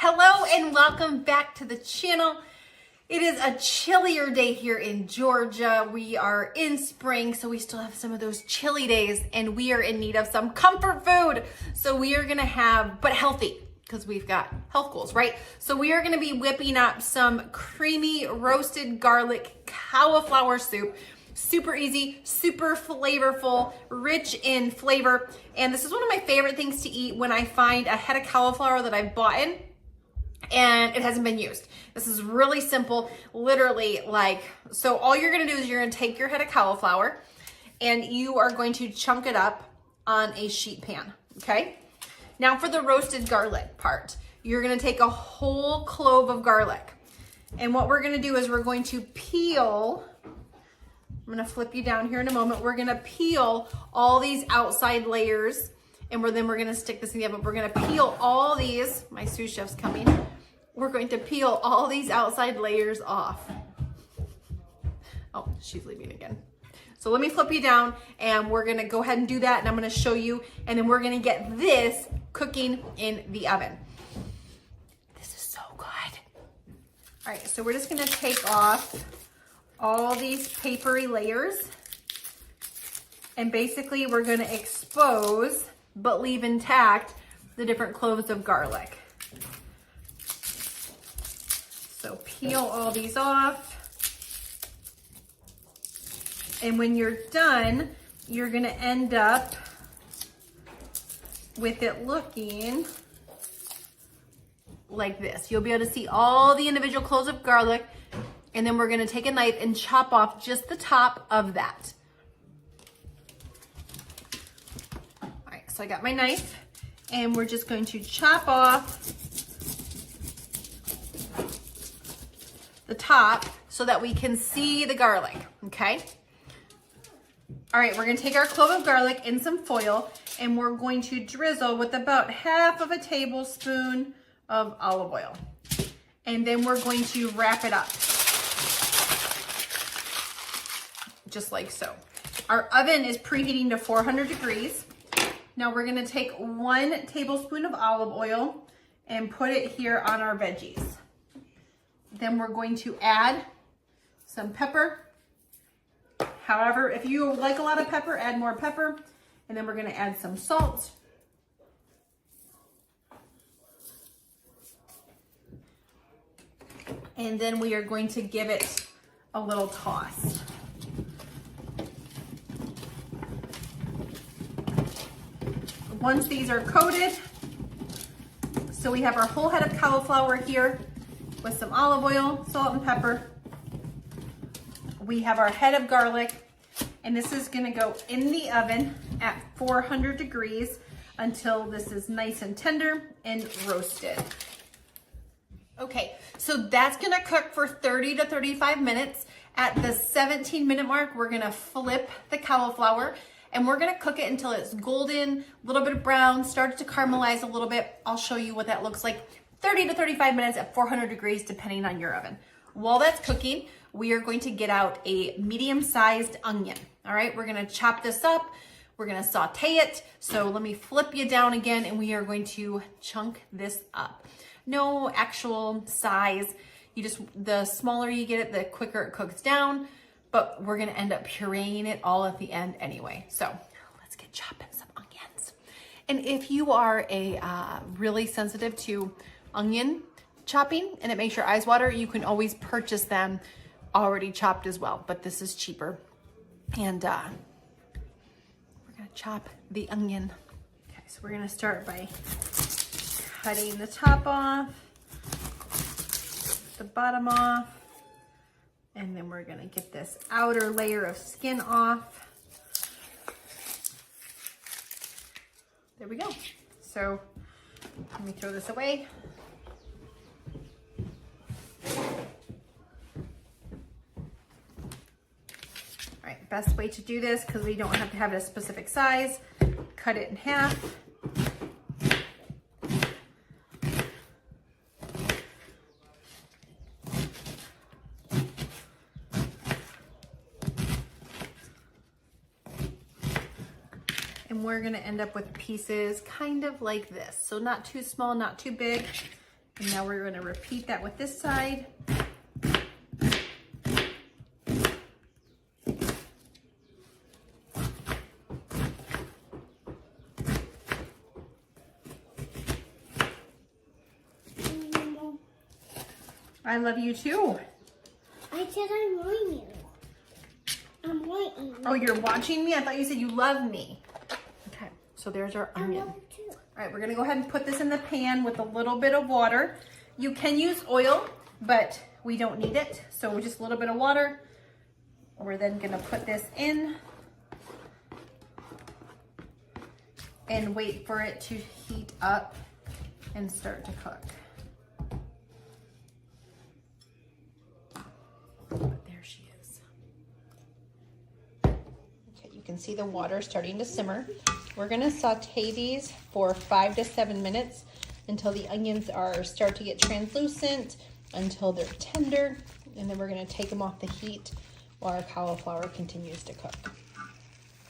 Hello and welcome back to the channel. It is a chillier day here in Georgia. We are in spring, so we still have some of those chilly days and we are in need of some comfort food. So we are gonna have, but healthy, because we've got health goals, right? So we are gonna be whipping up some creamy roasted garlic cauliflower soup. Super easy, super flavorful, rich in flavor. And this is one of my favorite things to eat when I find a head of cauliflower that I've bought in and it hasn't been used. This is really simple, literally so all you're gonna do is you're gonna take your head of cauliflower and you are going to chunk it up on a sheet pan, okay? Now for the roasted garlic part, you're gonna take a whole clove of garlic. And what we're gonna do is we're going to peel, I'm gonna flip you down here in a moment. We're gonna peel all these outside layers and then we're gonna stick this in the oven. We're gonna peel all these, my sous chef's coming. We're going to peel all these outside layers off. Oh, she's leaving again. So let me flip you down and we're gonna go ahead and do that and I'm gonna show you and then we're gonna get this cooking in the oven. This is so good. All right, so we're just gonna take off all these papery layers and basically we're going to expose but leave intact the different cloves of garlic. So peel all these off and when you're done you're going to end up with it looking like this. You'll be able to see all the individual cloves of garlic. And then we're gonna take a knife and chop off just the top of that. All right, so I got my knife and we're just going to chop off the top so that we can see the garlic, okay? All right, we're gonna take our clove of garlic in some foil and we're going to drizzle with about half of a tablespoon of olive oil. And then we're going to wrap it up. Just like so. Our oven is preheating to 400 degrees. Now we're gonna take 1 tablespoon of olive oil and put it here on our veggies. Then we're going to add some pepper. However, if you like a lot of pepper, add more pepper. And then we're gonna add some salt. And then we are going to give it a little toss. Once these are coated, so we have our whole head of cauliflower here with some olive oil, salt and pepper. We have our head of garlic, and this is gonna go in the oven at 400 degrees until this is nice and tender and roasted. Okay, so that's gonna cook for 30 to 35 minutes. At the 17-minute mark, we're gonna flip the cauliflower and we're gonna cook it until it's golden, a little bit of brown, starts to caramelize a little bit. I'll show you what that looks like. 30 to 35 minutes at 400 degrees, depending on your oven. While that's cooking, we are going to get out a medium-sized onion. All right, we're gonna chop this up. We're gonna saute it. So let me flip you down again and we are going to chunk this up. No actual size. The smaller you get it, the quicker it cooks down. But we're gonna end up pureeing it all at the end anyway. So let's get chopping some onions. And if you are really sensitive to onion chopping and it makes your eyes water, you can always purchase them already chopped as well, but this is cheaper. And we're gonna chop the onion. Okay, so we're gonna start by cutting the top off, the bottom off, and then we're gonna get this outer layer of skin off. There we go. So let me throw this away. All right, best way to do this, because we don't have to have it a specific size, cut it in half. And we're gonna end up with pieces kind of like this. So not too small, not too big. And now we're gonna repeat that with this side. I love you too. I said I'm watching you. I'm watching you. Oh, you're watching me? I thought you said you love me. Okay, so there's our I onion. love you too. All right, we're gonna go ahead and put this in the pan with a little bit of water. You can use oil, but we don't need it. So just a little bit of water. We're then gonna put this in and wait for it to heat up and start to cook. There she is. Okay, you can see the water starting to simmer. We're gonna saute these for 5 to 7 minutes until the onions start to get translucent, until they're tender, and then we're gonna take them off the heat while our cauliflower continues to cook.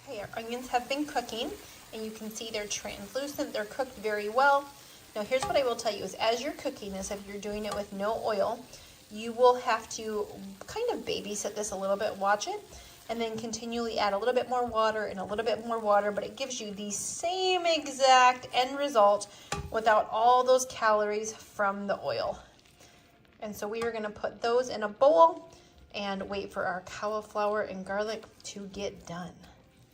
Okay, our onions have been cooking, and you can see they're translucent. They're cooked very well. Now here's what I will tell you is as you're cooking this, if you're doing it with no oil, you will have to kind of babysit this a little bit, watch it, and then continually add a little bit more water and a little bit more water, but it gives you the same exact end result without all those calories from the oil. And so we are gonna put those in a bowl and wait for our cauliflower and garlic to get done.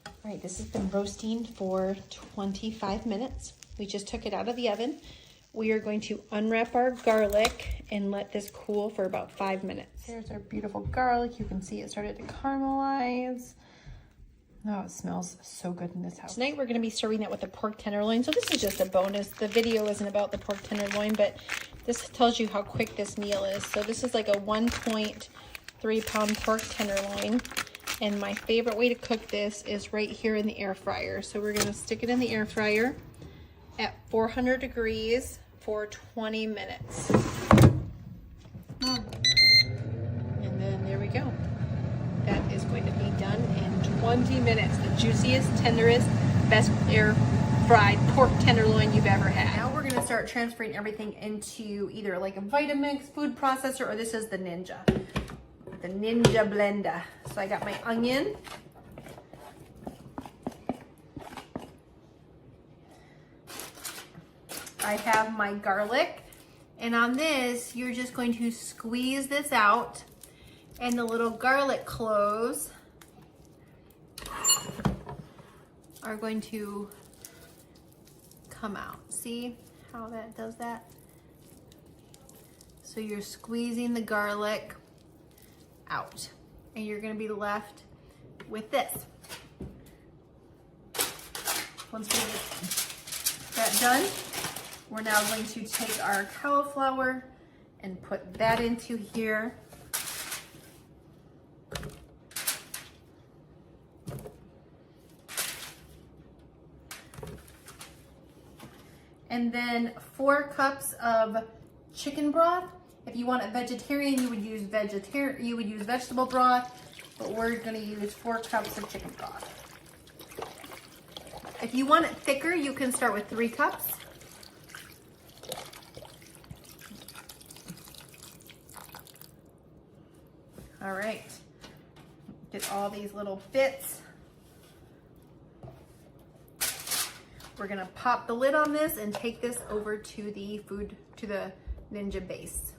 All right, this has been roasting for 25 minutes. We just took it out of the oven. We are going to unwrap our garlic and let this cool for about 5 minutes. Here's our beautiful garlic. You can see it started to caramelize. Oh, it smells so good in this house. Tonight we're gonna be serving that with a pork tenderloin. So this is just a bonus. The video isn't about the pork tenderloin, but this tells you how quick this meal is. So this is like a 1.3 pound pork tenderloin. And my favorite way to cook this is right here in the air fryer. So we're gonna stick it in the air fryer at 400 degrees for 20 minutes. And then there we go. That is going to be done in 20 minutes. The juiciest, tenderest, best air fried pork tenderloin you've ever had. Now we're gonna start transferring everything into either like a Vitamix food processor, or this is the Ninja blender. So I got my onion. I have my garlic, and on this, you're just going to squeeze this out, and the little garlic cloves are going to come out. See how that does that? So you're squeezing the garlic out, and you're going to be left with this. Once we get that done, we're now going to take our cauliflower and put that into here. And then 4 cups of chicken broth. If you want it vegetarian, you would use vegetable broth, but we're going to use 4 cups of chicken broth. If you want it thicker, you can start with 3 cups. All right, get all these little bits. We're gonna pop the lid on this and take this over to the Ninja base.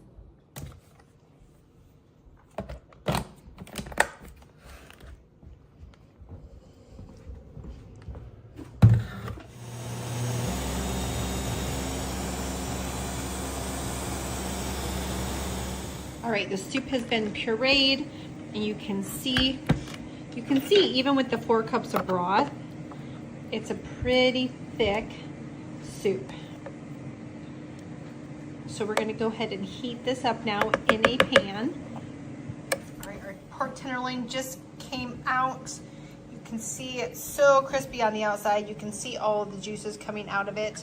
All right, the soup has been pureed, and you can see even with the 4 cups of broth, it's a pretty thick soup. So we're gonna go ahead and heat this up now in a pan. All right, our pork tenderloin just came out. You can see it's so crispy on the outside. You can see all of the juices coming out of it.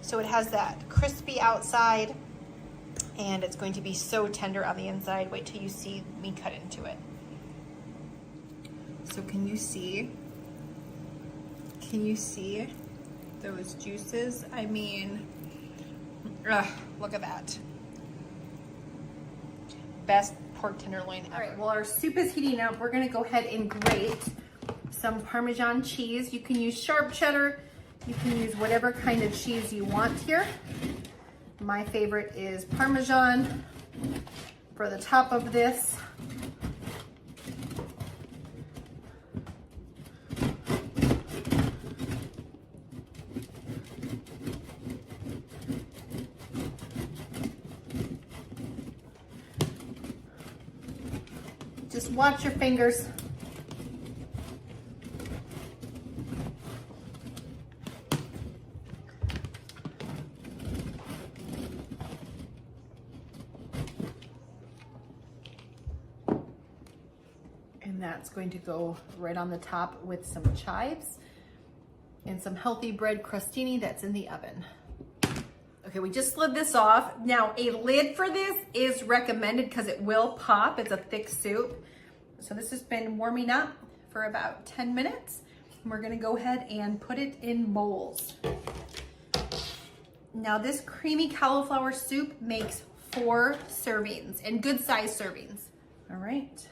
So it has that crispy outside, and it's going to be so tender on the inside. Wait till you see me cut into it. So can you see those juices? I mean, Ugh, look at that. Best pork tenderloin ever. All right, well, our soup is heating up. We're gonna go ahead and grate some Parmesan cheese. You can use sharp cheddar. You can use whatever kind of cheese you want here. My favorite is Parmesan for the top of this. Just watch your fingers. And that's going to go right on the top with some chives and some healthy bread crostini that's in the oven. Okay, we just slid this off. Now, a lid for this is recommended because it will pop. It's a thick soup. So this has been warming up for about 10 minutes. And we're gonna go ahead and put it in bowls. Now, this creamy cauliflower soup makes 4 servings, and good size servings. All right.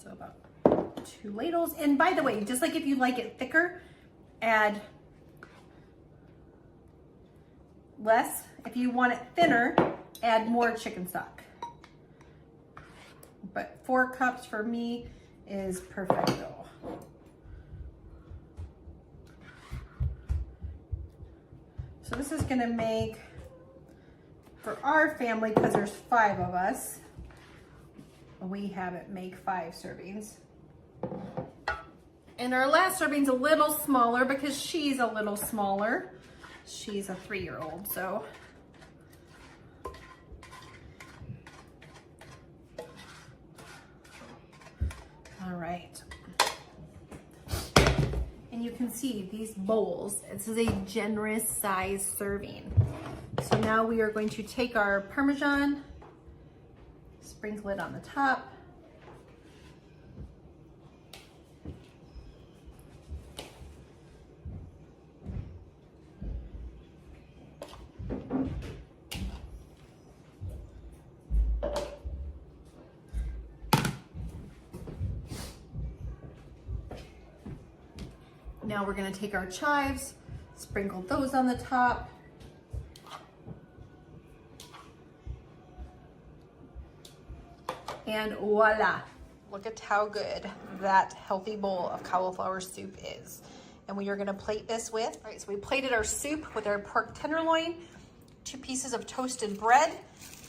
So about 2 ladles. And by the way, just like if you like it thicker, add less. If you want it thinner, add more chicken stock. But 4 cups for me is perfecto. So this is gonna make, for our family, because there's 5 of us, we have it make 5 servings. And our last serving's a little smaller because she's a little smaller. She's a 3-year-old, so. All right. And you can see these bowls. This is a generous size serving. So now we are going to take our Parmesan, sprinkle it on the top. Now we're gonna take our chives, sprinkle those on the top. And voila. Look at how good that healthy bowl of cauliflower soup is. And we are gonna plate this with, all right, so we plated our soup with our pork tenderloin, 2 pieces of toasted bread,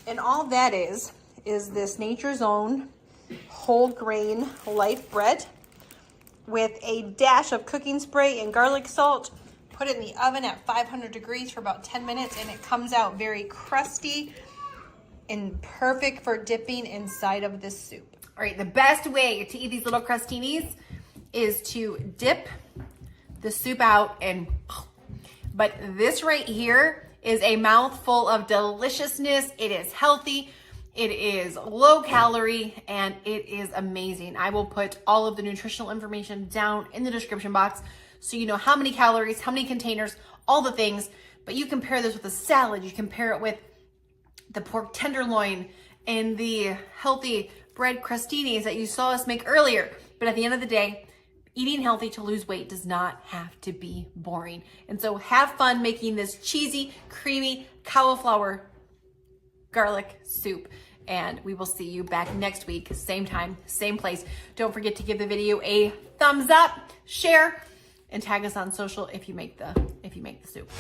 and all that is this Nature's Own whole grain light bread with a dash of cooking spray and garlic salt. Put it in the oven at 500 degrees for about 10 minutes and it comes out very crusty and perfect for dipping inside of this soup. All right, the best way to eat these little crostinis is to dip the soup out and, but this right here is a mouthful of deliciousness. It is healthy. It is low calorie and it is amazing. I will put all of the nutritional information down in the description box so you know how many calories, how many containers, all the things. But you can pair this with a salad. You can pair it with the pork tenderloin and the healthy bread crostinis that you saw us make earlier. But at the end of the day, eating healthy to lose weight does not have to be boring. And so have fun making this cheesy, creamy cauliflower garlic soup. And we will see you back next week, same time, same place. Don't forget to give the video a thumbs up, share, and tag us on social if you make the soup.